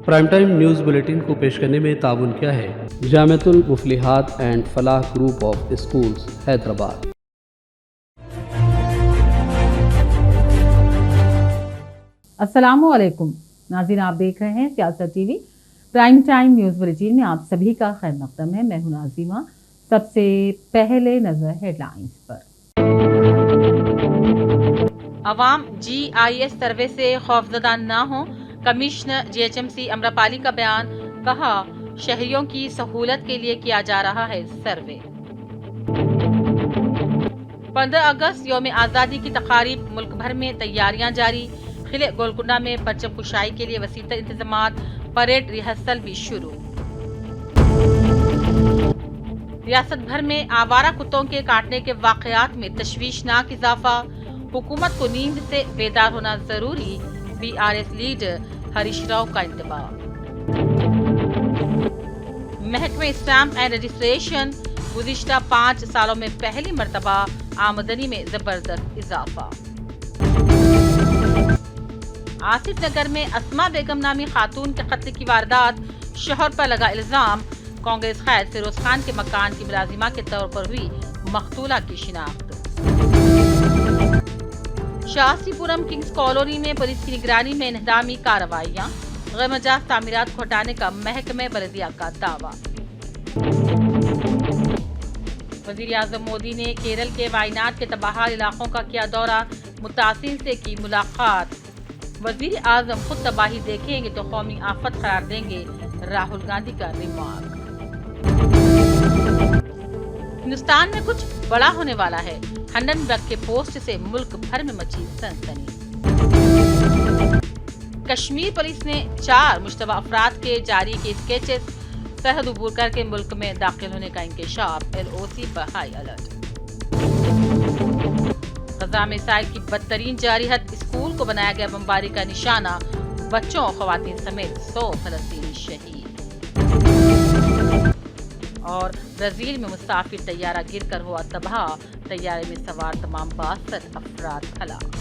Prime time news bulletin کو پیش کرنے میں تعاون کیا ہے جامعۃ المفلحات اینڈ فلاح گروپ آف اسکولز حیدرآباد۔ السلام علیکم ناظرین، آپ دیکھ رہے ہیں سیاست T V prime time news bulletin میں آپ سبھی کا خیر مقدم ہے۔ میں ہوں ناظمہ۔ سب سے پہلے نظر ہیڈ لائنز پر۔ عوام GIS سروے سے خوفزدہ نہ ہوں، کمشنر GHMC امرپالی کا بیان۔ کہا شہریوں کی سہولت کے لیے کیا جا رہا ہے سروے۔ 15 اگست یوم آزادی کی تقاریب، ملک بھر میں تیاریاں جاری۔ قلعہ گولکنڈہ میں پرچم کشائی کے لیے وسیع تر انتظامات، پریڈ ریہرسل بھی شروع۔ ریاست بھر میں آوارہ کتوں کے کاٹنے کے واقعات میں تشویشناک اضافہ، حکومت کو نیند سے بیدار ہونا ضروری، BRS لیڈر ہریش راؤ کا انتباہ۔ محکمہ اسٹامپ اینڈ رجسٹریشن، گزشتہ 5 سالوں میں پہلی مرتبہ آمدنی میں زبردست اضافہ۔ آصف نگر میں اسما بیگم نامی خاتون کے قتل کی واردات، شوہر پر لگا الزام۔ کانگریس قائد فیروز خان کے مکان کی ملازمہ کے طور پر ہوئی مقتولہ کی شناخت۔ شاسی پورم کنگز کالونی میں پولیس کی نگرانی میں انہدامی کارروائیاں، غیر مجاز تعمیرات کو ہٹانے کا محکمہ بلدیہ کا دعویٰ۔ وزیر اعظم مودی نے کیرل کے وائناڈ کے تباہ علاقوں کا کیا دورہ، متاثرین سے کی ملاقات۔ وزیر اعظم خود تباہی دیکھیں گے تو قومی آفت قرار دیں گے، راہل گاندھی کا ریمارک۔ ہندوستان میں کچھ بڑا ہونے والا ہے، ہنڈنبرگ کے پوسٹ سے ملک بھر میں مچی سنسنی۔ کشمیر پولیس نے 4 مشتبہ افراد کے جاری کیے اسکیچز، سرحد عبور کر کے ملک میں داخل ہونے کا انکشاف، LOC پر ہائی الرٹ۔ غزہ میں اسرائیل کی بدترین جاری حد، اسکول کو بنایا گیا بمباری کا نشانہ، بچوں اور خواتین سمیت 100 فلسطینی شہید۔ اور برازیل میں مسافر طیارہ گر کر ہوا تباہ، طیارے میں سوار تمام 62 افراد ہلاک۔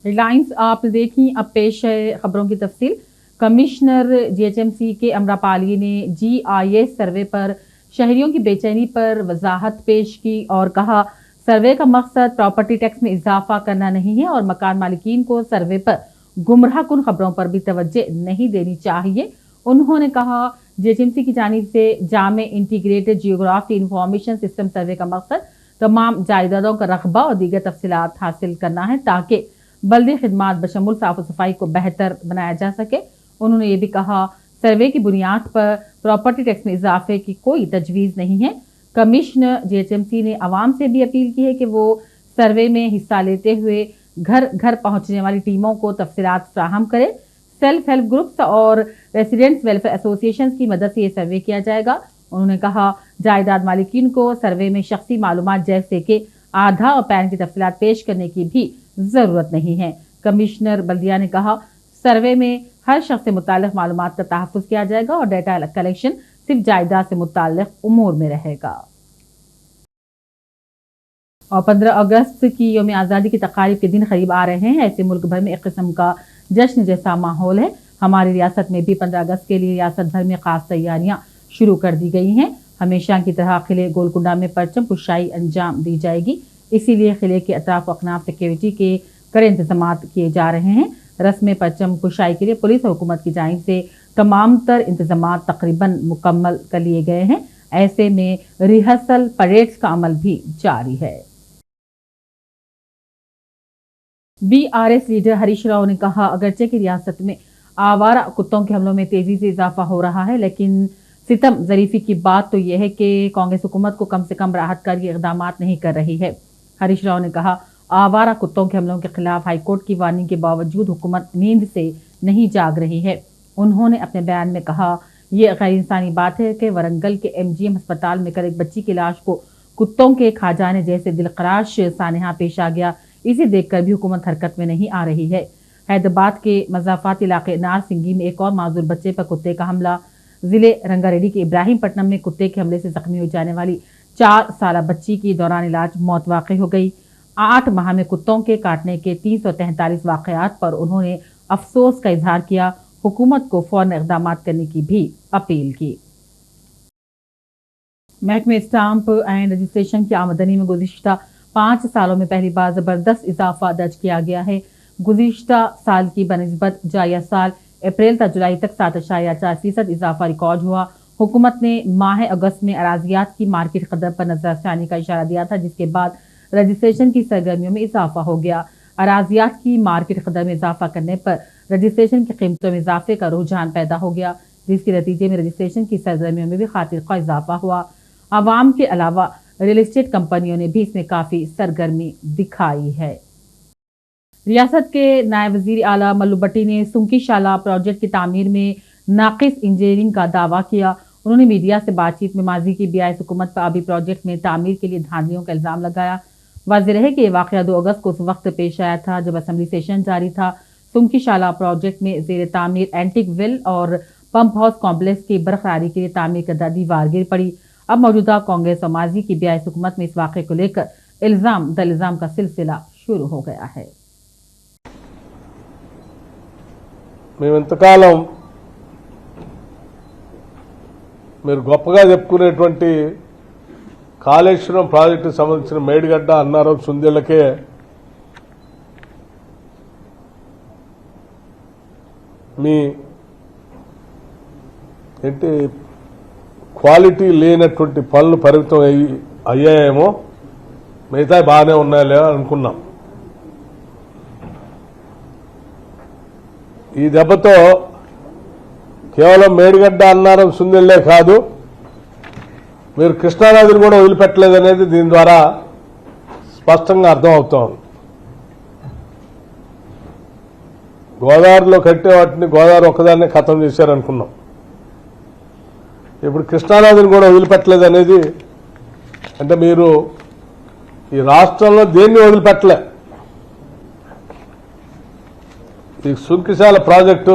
ہیڈ لائنز آپ نے دیکھی، اب پیش ہے خبروں کی تفصیل۔ کمشنر GHMC کے امرپالی نے GIS سروے پر شہریوں کی بے چینی پر وضاحت پیش کی اور کہا سروے کا مقصد پراپرٹی ٹیکس میں اضافہ کرنا نہیں ہے اور مکان مالکین کو سروے پر گمراہ کن خبروں پر بھی توجہ نہیں دینی چاہیے۔ انہوں نے کہا GHMC کی جانب سے جامع integrated geography information system survey کا مقصد تمام جائیدادوں کا رقبہ اور دیگر تفصیلات حاصل کرنا ہے تاکہ بلدی خدمات بشمول صاف و صفائی کو بہتر بنایا جا سکے۔ انہوں نے یہ بھی کہا سروے کی بنیاد پر پراپرٹی ٹیکس میں اضافے کی کوئی تجویز نہیں ہے۔ کمشنر GHMC نے عوام سے بھی اپیل کی ہے کہ وہ سروے میں حصہ لیتے ہوئے گھر گھر پہنچنے والی ٹیموں کو تفصیلات فراہم کرے۔ سیلف ہیلپ گروپس اور ریسیڈنٹس ویلفیئر ایسوسیشنز کی مدد سے یہ سروے کیا جائے گا۔ انہوں نے کہا جائیداد مالکین کو سروے میں شخصی معلومات جیسے کہ آدھار اور پین کی تفصیلات پیش کرنے کی بھی ضرورت نہیں ہے۔ کمشنر بلدیہ نے کہا سروے میں ہر شخص سے متعلق معلومات کا تحفظ کیا جائے گا اور ڈیٹا کلیکشن صرف جائیداد سے متعلق امور میں رہے گا۔ اور 15 اگست کی یوم آزادی کی تقاریب کے دن قریب آ رہے ہیں، ایسے ملک بھر میں ایک قسم کا جشن جیسا ماحول ہے۔ ہماری ریاست میں بھی 15 اگست کے لیے ریاست بھر میں خاص تیاریاں شروع کر دی گئی ہیں۔ ہمیشہ کی طرح قلعہ گولکنڈہ میں پرچم کشائی انجام دی جائے گی، اسی لیے قلعے کے اطراف و اکناف سیکیورٹی کے کڑے انتظامات کیے جا رہے ہیں۔ رسم پرچم کشائی کے لیے پولیس اور حکومت کی جانب سے تمام تر انتظامات تقریباً مکمل کر لیے گئے ہیں۔ ایسے میں ریہرسل پریڈز کا عمل بھی جاری ہے۔ BRS لیڈر ہریش راؤ نے کہا اگرچہ کہ ریاست میں آوارہ کتوں کے حملوں میں تیزی سے اضافہ ہو رہا ہے، لیکن ستم ظریفی کی بات تو یہ ہے کہ کانگریس حکومت کو کم سے کم راحت کاری اقدامات نہیں کر رہی ہے۔ ہریش راؤ نے کہا آوارہ کتوں کے حملوں کے خلاف ہائی کورٹ کی وارننگ کے باوجود حکومت نیند سے نہیں جاگ رہی ہے۔ انہوں نے اپنے بیان میں کہا یہ غیر انسانی بات ہے کہ ورنگل کے MGM ہسپتال میں کل ایک بچی کی لاش کو کتوں کے کھا جانے جیسے دلخراش سانحہ پیش آ گیا، اسے دیکھ کر بھی حکومت حرکت میں نہیں آ رہی ہے۔ حیدرآباد کے مضافاتی علاقے نارسنگی میں ایک اور معذور بچے پر کتے کا حملہ، ضلع رنگا ریڈی کے ابراہیم پٹنم میں کتے کے حملے سے زخمی ہو جانے والی 4 سالہ بچی کی دوران علاج موت واقع ہو گئی۔ 8 ماہ میں کتوں کے کاٹنے کے 343 واقعات پر انہوں نے अफसोस का इजहार किया, हुकूमत को फौरन इक़दाम करने की भी अपील की। महकमे स्टाम्प एंड रजिस्ट्रेशन की आमदनी में गुज़िश्ता 5 सालों में पहली बार ज़बरदस्त इजाफा दर्ज किया गया है। गुज़िश्ता साल की बनिस्बत जाया साल अप्रैल से जुलाई तक 7.4% इजाफा रिकॉर्ड हुआ। हुकूमत ने माह अगस्त में अराजियात की मार्केट कदर पर नजरसानी का इशारा दिया था, जिसके बाद रजिस्ट्रेशन की सरगर्मियों में इजाफा हो गया। अराजियात की मार्केट कदर में इजाफा करने पर रजिस्ट्रेशन की कीमतों में इजाफे का रुझान पैदा हो गया, जिसके नतीजे में रजिस्ट्रेशन की सरगर्मियों में भी खातिर का इजाफा हुआ। आवाम के अलावा रियल एस्टेट कंपनियों ने भी इसमें काफी सरगर्मी दिखाई है। रियासत के नायब वजीर आला मल्लू भट्टी ने सुंकी शाला प्रोजेक्ट की तामीर में नाकिस इंजीनियरिंग का दावा किया। उन्होंने मीडिया से बातचीत में माजी की बीआईएस हुकूमत पर आबी प्रोजेक्ट में तामीर के लिए धांधलियों का इल्जाम लगाया। वाज़ेह है कि ये वाक़या 2 अगस्त को उस वक्त पेश आया था जब असम्बली सेशन जारी था। सुंकी शाला प्रोजेक्ट में जेर तामीर एंटिक वेल और पंप हाउस कॉम्प्लेक्स की बरकरारी के लिए तामीर करदा दीवार गिर पड़ी। अब मौजूदा कांग्रेस और माजी की बीआईएस हुकूमत में इस वाक़े को लेकर इल्जाम दल-इल्जाम का सिलसिला शुरू हो गया है। మేము ఇంతకాలం మీరు గొప్పగా చెప్పుకునేటువంటి కాళేశ్వరం ప్రాజెక్టుకు సంబంధించిన మేడిగడ్డ అన్నారం సుందేళ్లకే మీ ఏంటి క్వాలిటీ లేనటువంటి పనులు పరిమితం అయ్యాయేమో, మిగతా బాగానే ఉన్నాయో అనుకున్నాం. ఈ దెబ్బతో కేవలం మేడిగడ్డ అన్నారం సుందేళ్లే కాదు, మీరు కృష్ణానదిని కూడా వదిలిపెట్టలేదనేది దీని ద్వారా స్పష్టంగా అర్థమవుతోంది. గోదావరిలో కట్టే వాటిని గోదావరి ఒక్కదాన్నే ఖతం చేశారనుకున్నాం. ఇప్పుడు కృష్ణానదిని కూడా వదిలిపెట్టలేదనేది అంటే మీరు ఈ రాష్ట్రంలో దేన్ని వదిలిపెట్టలే. ఈ సుంకిశాల ప్రాజెక్టు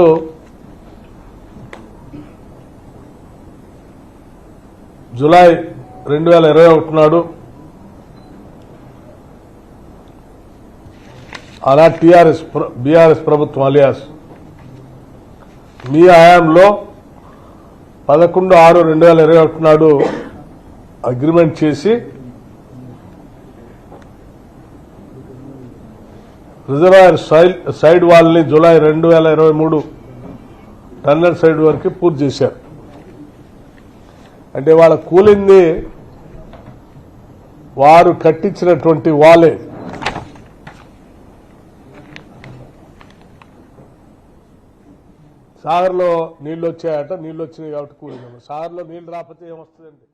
జూలై 2021 నాడు అలా బీఆర్ఎస్ ప్రభుత్వం అలియాస్ మీ హయాంలో 11/6/2021 నాడు అగ్రిమెంట్ చేసి రిజర్వాయర్ సైడ్ వాల్ని జూలై 2023 టన్నెల్ సైడ్ వరకు పూర్తి చేశారు. అంటే వాళ్ళ కూలింది వారు కట్టించినటువంటి వాలే. సాగర్లో నీళ్లు వచ్చాయట, నీళ్లు వచ్చినాయి కాబట్టి కూలిందమ్మా. సాగర్లో నీళ్లు రాకపోతే ఏమొస్తుందండి?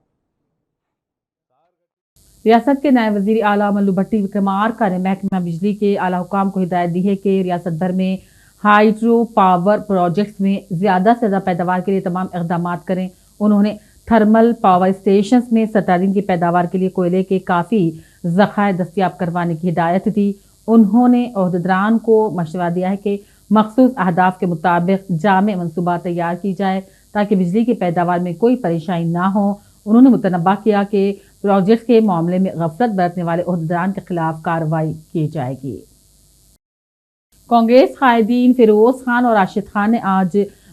रियासत के नायब वजीर आला मल्लू भट्टी विक्रमार्का ने महकमा बिजली के आला हुकाम को हिदायत दी है कि रियासत भर में हाइड्रो पावर प्रोजेक्ट्स में ज्यादा से ज्यादा पैदावार के लिए तमाम इकदाम करें। उन्होंने थर्मल पावर स्टेशन में 17 दिन की पैदावार के लिए कोयले के काफ़ी ज़खायर दस्तियाब करवाने की हिदायत दी। उन्होंने ओहदेदारान को मशवरा दिया है कि मखसूस अहदाफ के मुताबिक जामे मनसूबा तैयार की जाए ताकि बिजली की पैदावार में कोई परेशानी ना हो। उन्होंने मुतनब्बा किया कि प्रोजेक्ट के मामले में गफलत बरतने वाले ओहदेदारान के खिलाफ कार्रवाई की जाएगी। कांग्रेस कायदीन फिरोज खान और राशिद खान ने आज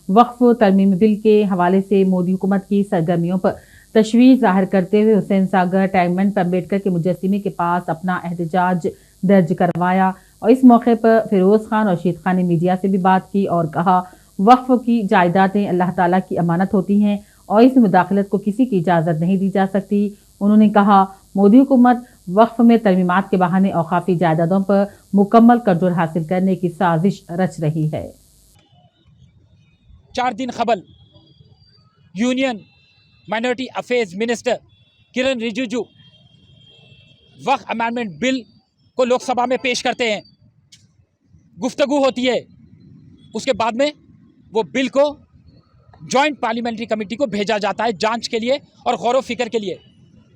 वक्फ तरमीम बिल के हवाले से मोदी हुकूमत की सरगर्मियों पर तशवीश जाहिर करते हुए हुसैन सागर टैगमेंट पर अम्बेडकर के मुजस्सिमे के पास अपना एहतजाज दर्ज करवाया। और इस मौके पर फिरोज खान और राशिद खान ने मीडिया से भी बात की और कहा, वक्फ की जायदादें अल्लाह ताला की अमानत होती हैं और इस मुदाखलत को किसी की इजाज़त नहीं दी जा सकती। उन्होंने कहा, मोदी हुकूमत वक्फ में तरमीमात के बहाने औकाफी जायदादों पर मुकम्मल कंट्रोल हासिल करने की साजिश रच रही है। 4 दिन कबल यूनियन माइनॉरिटी अफेयर्स मिनिस्टर किरण रिजिजू वक्फ अमेंडमेंट बिल को लोकसभा में पेश करते हैं, गुफ्तगू होती है, उसके बाद में वो बिल को जॉइंट पार्लियामेंट्री कमेटी को भेजा जाता है जांच के लिए और गौर व फिक्र के लिए।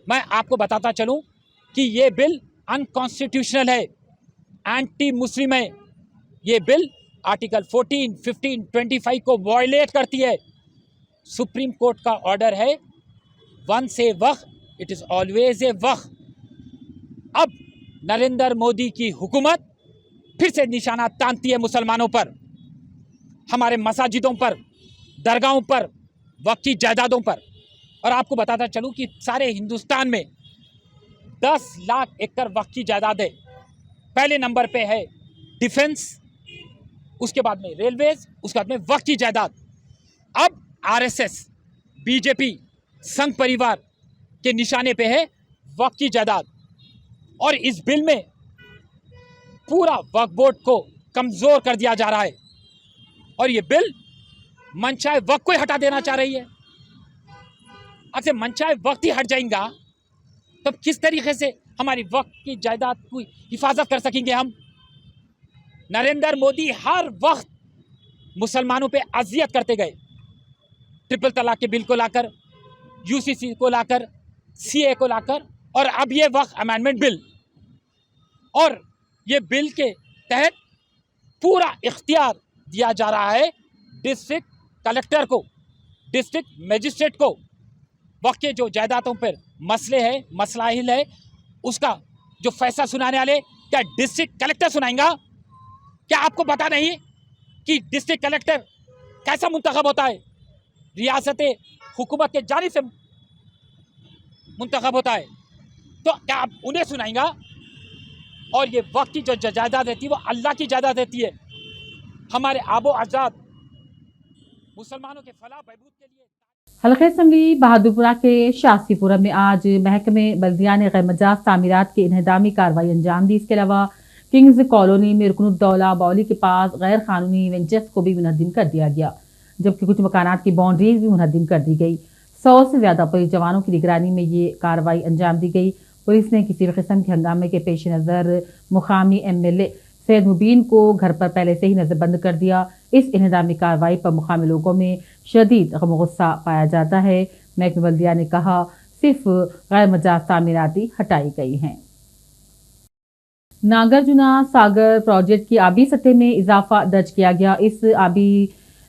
मैं आपको बताता चलूं कि ये बिल अनकॉन्स्टिट्यूशनल है, एंटी मुस्लिम है। ये बिल आर्टिकल 14, 15, 25 को वायलेट करती है। सुप्रीम कोर्ट का ऑर्डर है, वन से वक्फ इट इज़ ऑलवेज ए वक्फ। अब नरेंद्र मोदी की हुकूमत फिर से निशाना तानती है मुसलमानों पर। हमारे मसाजिदों पर, दरगाहों पर, वक्फ की जायदादों पर। और आपको बताता चलूँ कि सारे हिंदुस्तान में 10 लाख एकड़ वक्फ की जायदादें, पहले नंबर पे है डिफेंस, उसके बाद में रेलवेज, उसके बाद में वक्फ की जायदाद। अब आरएसएस, बीजेपी, संघ परिवार के निशाने पे है वक्फ की जायदाद। और इस बिल में पूरा वक्फ बोर्ड को कमजोर कर दिया जा रहा है और ये बिल मनचाहे वक्त को ही हटा देना चाह रही है। अब से मनचाहे वक्त ही हट जाएगा तो किस तरीके से हमारी वक्त की जायदाद की हिफाजत कर सकेंगे हम? नरेंद्र मोदी हर वक्त मुसलमानों पे अजियत करते गए, ट्रिपल तलाक के बिल को लाकर, यूसीसी को लाकर, सीए को लाकर, और अब ये वक्त अमेंडमेंट बिल। और ये बिल के तहत पूरा इख्तियार दिया जा रहा है डिस्ट्रिक्ट कलेक्टर को, डिस्ट्रिक्ट मजिस्ट्रेट को। वक्त के जो जायदादों पर मसले है, मसलाहिल है, उसका जो फैसला सुनाने वाले क्या डिस्ट्रिक्ट कलेक्टर सुनाएंगा? क्या आपको पता नहीं कि डिस्ट्रिक्ट कलेक्टर कैसा मुंतखब होता है? रियासत हुकूमत के जानिब से मुंतखब होता है। तो क्या आप उन्हें सुनाएंगा? और ये वक्त की जो जायदाद रहती है वो अल्लाह की जायदाद रहती है। हमारे आबो अजाद मुसलमानों के फलाह बहबूद के लिए। हल्के असम्बली बहादुरपुरा के शासीपुरा में आज महकमे बल्दिया ने गैर मजाज तामीरात की इन्हदामी कार्रवाई अंजाम दी। इसके अलावा किंग्स कॉलोनी में रुकनुद्दौला बाउली के पास गैर कानूनी वेंचर्स को भी मुनहदिम कर दिया गया, जबकि कुछ मकानात की बाउंड्रीज भी मुनहदिम कर दी गई। 100 से ज्यादा पुलिस जवानों की निगरानी में ये कार्रवाई अंजाम दी गई। पुलिस ने किसी भी किस्म के हंगामे के पेश नज़र मुकामी MLA सैयद मुबीन को घर पर पहले से ही नजरबंद कर दिया। इस इन्हदामी कार्रवाई पर मुकामी लोगों में शदीद गम गुस्सा पाया जाता है। महकमे बल्दिया ने कहा सिर्फ गैर मजाज तामीराती हटाई गई हैं। नागार्जुना सागर प्रोजेक्ट की आबी सतह में इजाफा दर्ज किया गया। इस आबी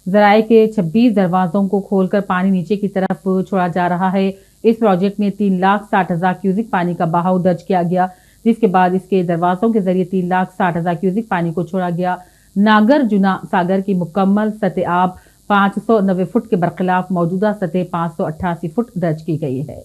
जराए के 26 दरवाजों को खोलकर पानी नीचे की तरफ छोड़ा जा रहा है। इस प्रोजेक्ट में 3,60,000 क्यूसिक पानी का बहाव दर्ज किया गया, जिसके बाद इसके दरवाजों के जरिए 3,60,000 क्यूसिक पानी को छोड़ा गया। नागार्जुना सागर की मुकम्मल सतह आब 590 फुट के बरखिलाफ मौजूदा सतह 588 फुट दर्ज की गई है।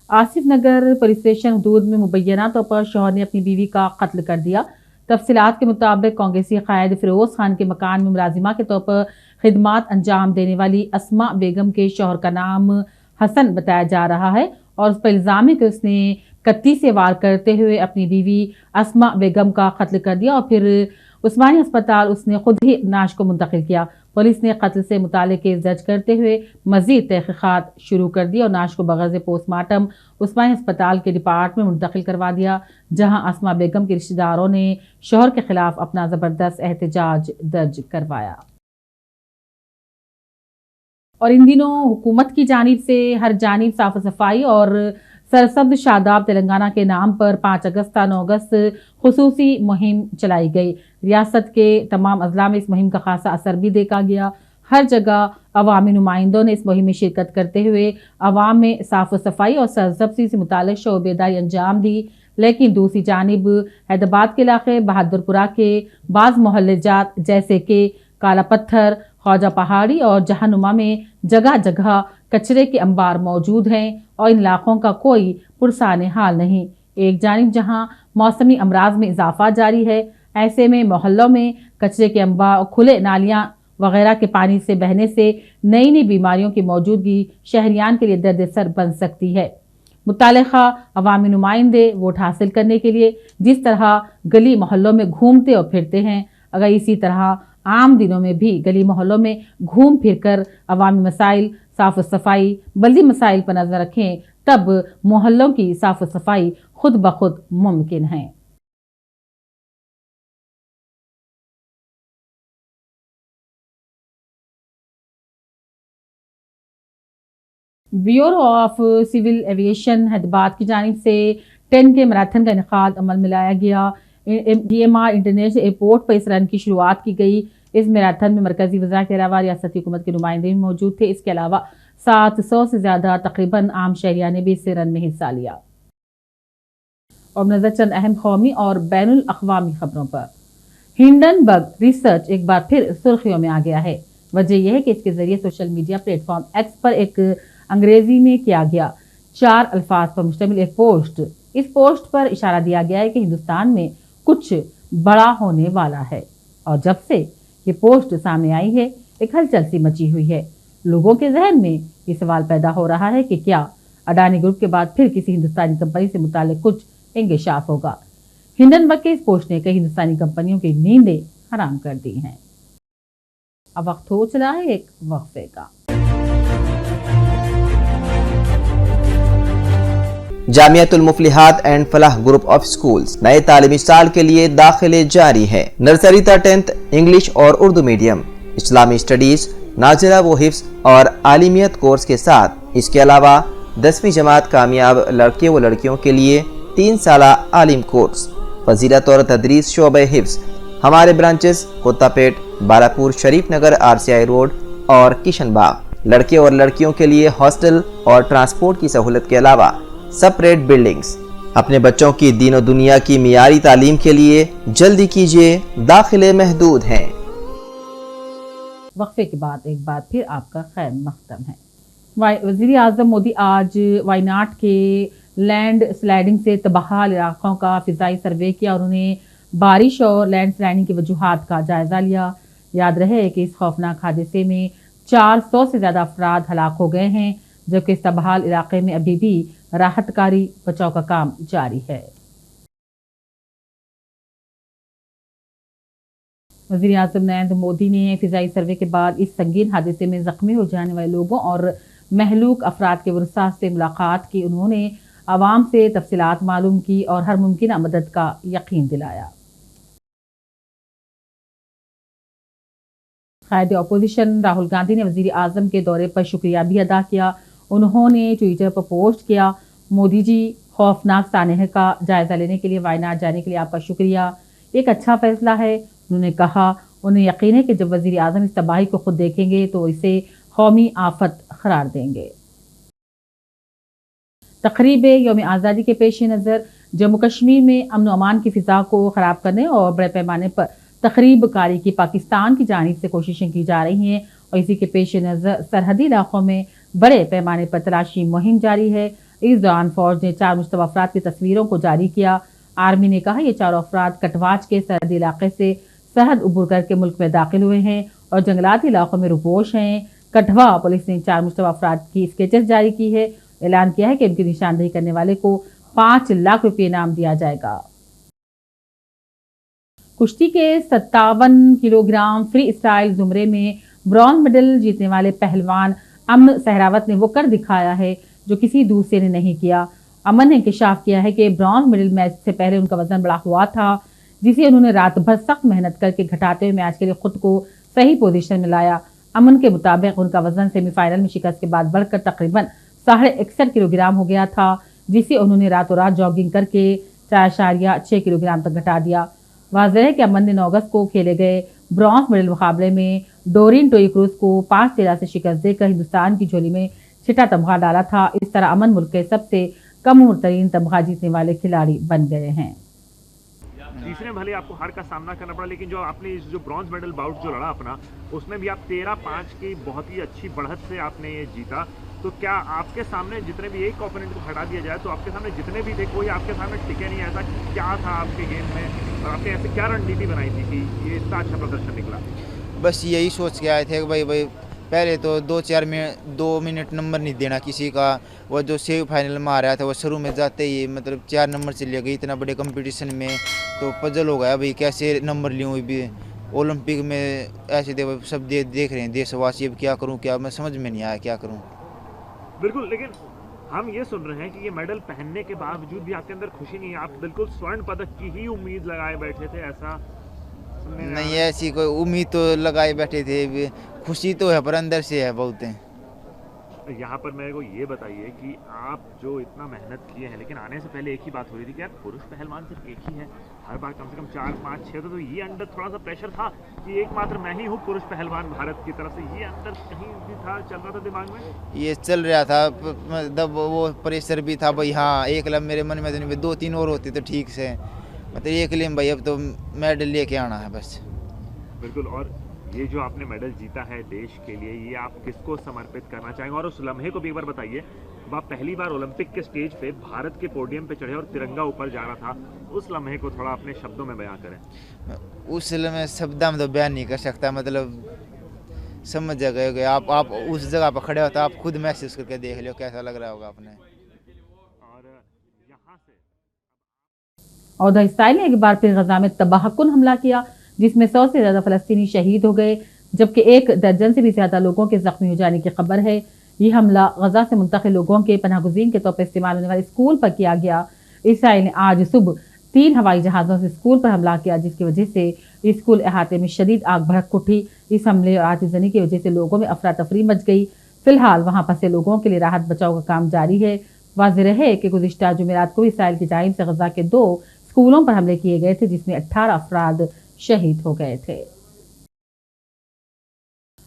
आसिफ नगर पुलिस स्टेशन हदूद में मुबैना तौर पर शौहर ने अपनी बीवी का कत्ल कर दिया। तफसीलात के मुताबिक कांग्रेसी कायद फिरोज खान के मकान में मुलाजिमा के तौर पर खिदमात अंजाम देने वाली अस्मा बेगम के शौहर का नाम हसन बताया जा रहा है और उस पर इल्जाम है कि उसने कत्ती से वार करते हुए अपनी बीवी अस्मा बेगम का कत्ल कर दिया और फिर उस्मानी अस्पताल उसने खुद ही नाश को मुंतकिल किया। पुलिस ने कत्ल से मुताल्लिक केस दर्ज करते हुए मजीद तहकीकात शुरू कर दी और नाश को बगैर पोस्टमार्टम उस्मानी अस्पताल के डिपार्टमेंट में मुंतकिल करवा दिया, जहां अस्मा बेगम के रिश्तेदारों ने शौहर के खिलाफ अपना जबरदस्त एहतजाज दर्ज करवाया। और इन दिनों हुकूमत की जानिब से हर जानिब साफ सफाई और सरसब्ज शादाब तेलंगाना के नाम पर 5 अगस्त ta 9 अगस्त खुसूसी मुहिम चलाई गई। रियासत के तमाम अजला में इस मुहिम का खासा असर भी देखा गया। हर जगह अवामी नुमाइंदों ने इस मुहिम में शिरकत करते हुए अवाम में साफ सफाई और सरसब्जी से मुताल्लिक शोबेदारी अंजाम दी। लेकिन दूसरी जानिब हैदराबाद के इलाके बहादुरपुरा के बाज़ मोहल्ले जात जैसे कि काला पत्थर, ख्वाजा पहाड़ी और जहानुमा में जगह जगह कचरे के अंबार मौजूद हैं और इन इलाकों का कोई पुरसाने हाल नहीं। एक जानिब जहां मौसमी अमराज में इजाफा जारी है, ऐसे में मोहल्लों में कचरे के अंबार और खुले नालियां वगैरह के पानी से बहने से नई नई बीमारियों की मौजूदगी शहरियान के लिए दर्द-ए-सर बन सकती है। मुतालिका अवामी नुमाइंदे वोट हासिल करने के लिए जिस तरह गली मोहल्लों में घूमते और फिरते हैं, अगर इसी तरह आम दिनों में भी गली मोहल्लों में घूम फिरकर अवामी मसाइल, साफ सफाई, बल्दी मसाइल पर नजर रखें, तब मोहल्लों की साफ सफाई खुद ब खुद मुमकिन है। Bureau of civil aviation Hyderabad की जानिब से 10 के मैराथन का इनेकाद अमल में लाया गया। DMR इंटरनेशनल एयरपोर्ट पर इस रन की शुरुआत की गई। इस मैराथन में मरकजी वज़रा के अलावा रियासती हुकूमत के नुमाइंदे भी मौजूद थे। इसके अलावा 700 से ज्यादा तकरीबन आम शहरिया ने भी इस रन में हिस्सा लिया। और नजर चंद अहम कौमी और बैनुल अक़वामी खबरों पर। हिंडनबर्ग रिसर्च एक बार फिर सुर्खियों में आ गया है। वजह यह है कि इसके जरिए सोशल मीडिया प्लेटफॉर्म एक्स पर एक अंग्रेजी में किया गया 4 अल्फाज पर मुश्तमिल एक पोस्ट। इस पोस्ट पर इशारा दिया गया है कि हिंदुस्तान में कुछ बड़ा होने वाला है, और जब से ये पोस्ट सामने आई है एक हलचल सी मची हुई है। लोगों के जहन में ये सवाल पैदा हो रहा है कि क्या अडानी ग्रुप के बाद फिर किसी हिंदुस्तानी कंपनी से मुताल्लिक कुछ इंकशाफ होगा। हिंडनबर्ग के इस पोस्ट ने कई हिंदुस्तानी कंपनियों की नींदें हराम कर दी हैं। अब वक्त हो चला है एक वक्फे का। Jamiatul Muflihat and Falah group of schools नए तालीमी साल के लिए दाखिले जारी है। नर्सरी तक 10th इंग्लिश और उर्दू मीडियम, इस्लामी स्टडीज, नाज़िला व हिफ्ज़ और आलिमियत कोर्स के साथ इसके अलावा 10वीं जमात कामयाब लड़के व लड़कियों के लिए 3 साला आलिम कोर्स, फजीलत और तदरीस शोबे हिफ्ज़। हमारे ब्रांचेस कोत्तापेट, बालापुर, शरीफ नगर, RCI रोड और किशनबाग। लड़के और लड़कियों के लिए हॉस्टल और ट्रांसपोर्ट की सहूलत के अलावा सेपरेट बिल्डिंग्स। अपने बच्चों की दीन और दुनिया की मियारी तालीम के लिए जल्दी कीजिए, दाखिले महदूद हैं। वक्फे के बाद एक बार फिर आपका खैर मकदम है। वज़ीर आज़म मोदी आज वायनाड के लैंड स्लाइडिंग से तबाह इलाकों का फिजाई सर्वे किया और उन्हें बारिश और लैंड स्लाइडिंग की वजूहात का जायजा लिया। याद रहे कि इस खौफनाक हादसे में 400 से ज्यादा अफराद हलाक हो गए हैं, जबकि इस तबाह इलाके में अभी भी राहतकारी बचाव का काम जारी है। वज़ीर आज़म नरेंद्र मोदी ने फिजाई सर्वे के बाद इस संगीन हादसे में जख्मी हो जाने वाले लोगों और महलूक अफराद के वरसा से मुलाकात की। उन्होंने आवाम से तफसीलात मालूम की और हर मुमकिन मदद का यकीन दिलाया। कायद अपोजिशन राहुल गांधी ने वज़ीर आज़म के दौरे पर शुक्रिया भी अदा किया। उन्होंने ट्विटर पर पोस्ट किया, मोदी जी, खौफनाक सानहे का जायजा लेने के लिए वायनाड जाने के लिए आपका शुक्रिया, एक अच्छा फैसला है। उन्होंने कहा उन्हें यकीन है कि जब वज़ीर आज़म इस तबाही को खुद देखेंगे तो इसे कौमी आफत करार देंगे। तकरीब यौम आज़ादी के पेश नज़र जम्मू कश्मीर में अमन अमान की फ़िज़ा को ख़राब करने और बड़े पैमाने पर तकरीब कारी की पाकिस्तान की जानिब से कोशिशें की जा रही हैं, और इसी के पेश नज़र सरहदी इलाकों में बड़े पैमाने पर तलाशी मुहिम जारी है। इस दौरान फौज ने 4 मुश्तबा अफराद की तस्वीरों को जारी किया। आर्मी ने कहा ये 4 अफराद कटवाच के सरहदी इलाके से सरहद उबूर करके मुल्क में दाखिल हुए हैं और जंगलाती इलाकों में रुपोश हैं। कठवा पुलिस ने 4 मुश्तबा अफराद की स्केचेस जारी की है। ऐलान किया है कि उनकी निशानदेही करने वाले को 5 लाख रुपये इनाम दिया जाएगा। कुश्ती के 57 किलोग्राम फ्री स्टाइल जुमरे में ब्रॉन्ज मेडल जीतने वाले पहलवान अमन सहरावत ने वो कर दिखाया है जो किसी दूसरे ने नहीं किया। अमन ने इंकशाफ किया है कि ब्रॉन्ज मेडल मैच से पहले उनका वजन बढ़ा हुआ था, जिसे उन्होंने रात भर सख्त मेहनत करके घटाते हुए मैच के लिए खुद को सही पोजीशन में लाया। अमन के मुताबिक उनका वजन सेमीफाइनल में शिकस्त के बाद बढ़कर तकरीबन 61.5 किलोग्राम हो गया था, जिसे उन्होंने रातों रात जॉगिंग करके 4.6 किलोग्राम तक घटा दिया। वाज़ेह है कि अमन ने 9 अगस्त को खेले गए ब्रॉन्ज मेडल मुकाबले में डोरिन टोई क्रूज को 5-13 से शिकस्त देकर हिंदुस्तान की झोली में 6ठा तमगा डाला था। इस तरह अमन मुल्क के सबसे कम उम्र तरीन तमगा जीतने वाले खिलाड़ी बन गए हैं। तीसरे भले आपको हार का सामना करना पड़ा, लेकिन जो आपने इस जो ब्रॉन्ज मेडल बाउट जो लड़ा अपना, उसमें भी आप 13-5 की बहुत ही अच्छी बढ़त से आपने ये जीता। तो क्या आपके सामने जितने भी एक ओपोनेंट को हटा दिया जाए तो आपके सामने जितने भी थे कोई आपके सामने टिके नहीं, ऐसा क्या था आपके गेम में और आपने ऐसे क्या रणनीति बनाई थी कि ये इतना अच्छा प्रदर्शन निकला? बस यही सोच के आए थे कि भाई पहले तो 2 मिनट नंबर नहीं देना किसी का। वो जो सेमीफाइनल में आ रहा था वो शुरू में जाते ही मतलब 4 नंबर से ले गई। इतना बड़े कंपटीशन में तो पजल हो गया भाई कैसे नंबर लूँ। भी ओलंपिक में ऐसे सब देख रहे हैं देशवासी, अब क्या करूँ, क्या मैं समझ में नहीं आया क्या करूँ। बिल्कुल, लेकिन हम ये सुन रहे हैं कि ये मेडल पहनने के बावजूद भी आपके अंदर खुशी नहीं है, आप बिल्कुल स्वर्ण पदक की ही उम्मीद लगाए बैठे थे, ऐसा नहीं? ऐसी कोई उम्मीद तो लगाए बैठे थे, खुशी तो है पर अंदर से है बहुत है। यहाँ पर मेरे को ये बताइए कि आप जो इतना मेहनत किए हैं, लेकिन आने से पहले एक ही बात हो रही थी कि यार पुरुष पहलवान सिर्फ एक ही है, हर बार कम से कम 4, 5, 6, तो ये अंदर थोड़ा सा प्रेशर था कि एकमात्र मैं ही हूँ पुरुष पहलवान भारत की तरफ से, ये अंदर कहीं भी था, चल रहा था दिमाग में? ये चल रहा था, मतलब वो प्रेशर भी था भाई। हाँ, एक लब मेरे मन में तो नहीं, 2-3 और होते तो ठीक से, मतलब ये के लिए भाई अब तो मेडल लेके आना है बस। बिल्कुल। और ये जो आपने मेडल जीता है देश के लिए, ये आप किसको समर्पित करना चाहेंगे? और उस लम्हे को भी एक बार बताइए, जब आप पहली बार ओलंपिक के स्टेज पे भारत के पोडियम पे चढ़े और तिरंगा ऊपर जा रहा था, उस लम्हे को थोड़ा अपने शब्दों में बयां करें। उस लम्हे शब्दों में तो बयान नहीं कर सकता, मतलब समझ जाएगा आप उस जगह पर खड़े हो तो आप खुद महसूस करके देख लो कैसा लग रहा होगा आपने। और यहाँ से और इसराइल ने एक बार फिर गजा में तबाहकुन हमला किया, जिसमें 100 से ज्यादा फलस्तीनी शहीद हो गए, जबकि 1 दर्जन से भी ज्यादा लोगों के जख्मी हो जाने की खबर है। ये हमला गजा से मुंतकिल लोगों के पनाहगुज़ीन के तौर पर इस्तेमाल होने वाले स्कूल पर किया गया। इसराइल ने आज सुबह 3 हवाई जहाज़ों से स्कूल पर हमला किया, जिसकी वजह से स्कूल अहाते में शदीद आग भड़क उठी। इस हमले और आतिशबाजी की वजह से लोगों में अफरा तफरी मच गई। फिलहाल वहां फंसे लोगों के लिए राहत बचाव का काम जारी है। वाज़ेह है कि गुज़िश्ता जुमेरात को इसराइल की जानिब से गजा के 2 स्कूलों पर हमले किए गए थे, जिसमें 18 अफराद शहीद हो गए थे।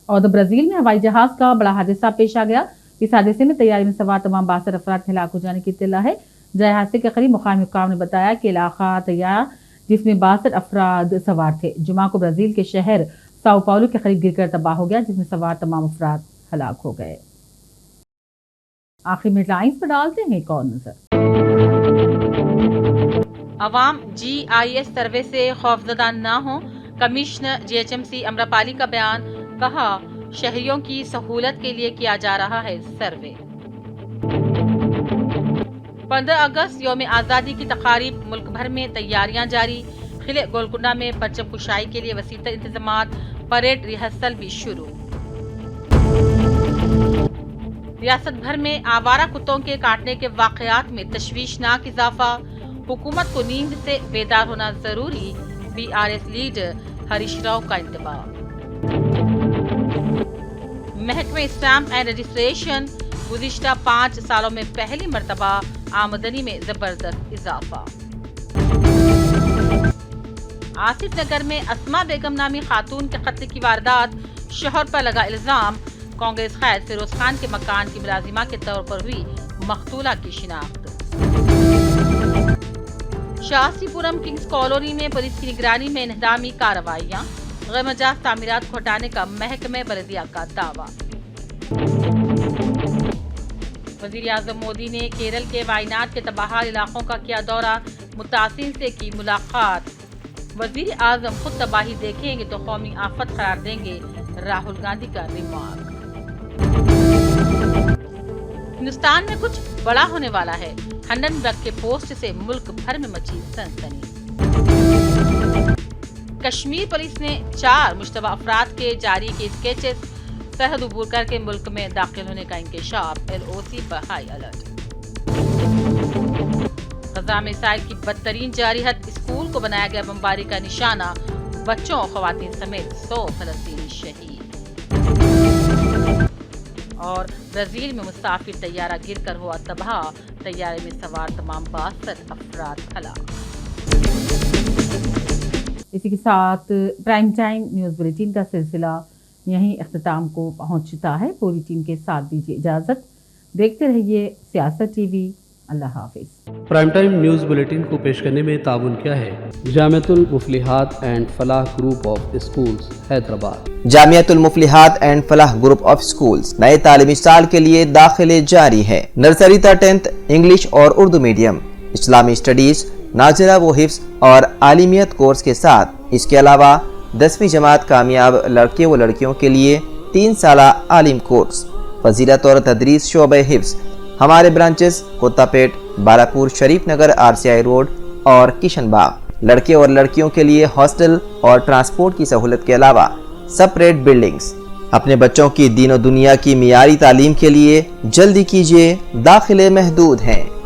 और ब्राजील में हवाई जहाज का बड़ा हादसा पेश आ गया। इस हादसे में तैयारी में सवार तमाम 62 अफराद हलाक हो जाने की इत्तला है। जय हादसे के करीब मुकामी हुक्काम ने बताया कि इलाका तैयार जिसमें 62 अफराद सवार थे, जुमा को ब्राजील के शहर साओ पाउलो के करीब गिरकर तबाह हो गया, जिसमें सवार तमाम अफराद हलाक हो गए। आखिर में हेडलाइंस पर डालते हैं एक और नजर। अवाम GIS सर्वे से खौफजदा न हो, कमिश्नर GHMC अम्रपाली का बयान। कहा, शहरियों की सहूलत के लिए किया जा रहा है सर्वे। 15 अगस्त यौम आज़ादी की तकारीब, मुल्क भर में तैयारियां जारी। किले गोलकुंडा में परचम कुशाई के लिए वसीतर इंतजामात, परेड रिहर्सल भी शुरू। रियासत भर में आवारा कुत्तों के काटने के वाकयात में तशवीशनाक इजाफा। हुकूमत को नींद से बेदार होना जरूरी, BRS लीडर हरीश राव का इंतबाह। महकमे स्टैम्प एंड रजिस्ट्रेशन, गुज़िश्ता 5 सालों में पहली मर्तबा आमदनी में जबरदस्त इजाफा। आसिफ नगर में अस्मा बेगम नामी खातून के कत्ल की वारदात, शोहर पर लगा इल्जाम। कांग्रेस कैद फिरोज खान के मकान की मुलाजिमा के तौर पर हुई मकतूला की शिनाख्त। शास्त्रीपुरम किंग्स कॉलोनी में पुलिस की निगरानी में इन्हदामी कार्रवाइयां, गैरमजाज तामीरात को हटाने का महकमे बल्दिया का दावा। वज़ीर आज़म मोदी ने केरल के वायनाड के तबाह इलाकों का किया दौरा, मुतासिन से की मुलाकात। वज़ीर आज़म खुद तबाही देखेंगे तो कौमी आफत करार देंगे, राहुल गांधी का रिमार्क। हिंदुस्तान में कुछ बड़ा होने वाला है, हंडनबर्ग के पोस्ट से मुल्क भर में मची सनसनी। कश्मीर पुलिस ने 4 मुश्तबा अफराद के जारी किए स्केचेस, सरहद अबूर करके मुल्क में दाखिल होने का इंकशाफ, LOC पर हाई अलर्ट। गजा में इसराइल की बदतरीन जारिहत, स्कूल को बनाया गया बमबारी का निशाना, बच्चों और खवातीन समेत 100 फलस्तीनी शहीद। और ब्राजील में मुसाफिर तैयारा गिरकर हुआ तबाह, तैयारे में सवार तमाम 62 अफराद हलाक। इसी के साथ प्राइम टाइम न्यूज़ बुलेटिन का सिलसिला यहीं अख्ताम को पहुंचता है। पूरी टीम के साथ दीजिए इजाज़त। देखते रहिए सियासत TV। अल्लाह हाफिज। प्राइम टाइम न्यूज़ बुलेटिन को पेश करने में ताउन किया है Jamiatul Muflihat and Falah group of schools Hyderabad. Jamiatul Muflihat and Falah group of schools नए तालीमी साल के लिए दाखिले जारी है। नर्सरी ta 10th इंग्लिश और उर्दू मीडियम, इस्लामी स्टडीज, नाज़िरा व हिफ्ज़ और आलिमियत कोर्स के साथ इसके अलावा 10वीं जमात कामयाब लड़के व लड़कियों के लिए 3 साला आलिम कोर्स, फजीलत और तदरीस शोबे हिफ्ज़। हमारे ब्रांचेस कोत्तापेट, बालापुर, शरीफ नगर, RCI रोड और किशनबाग। लड़के और लड़कियों के लिए हॉस्टल और ट्रांसपोर्ट की सहूलत के अलावा सेपरेट बिल्डिंग्स। अपने बच्चों की दीन और दुनिया की मियारी तालीम के लिए जल्दी कीजिए, दाखिले महदूद हैं।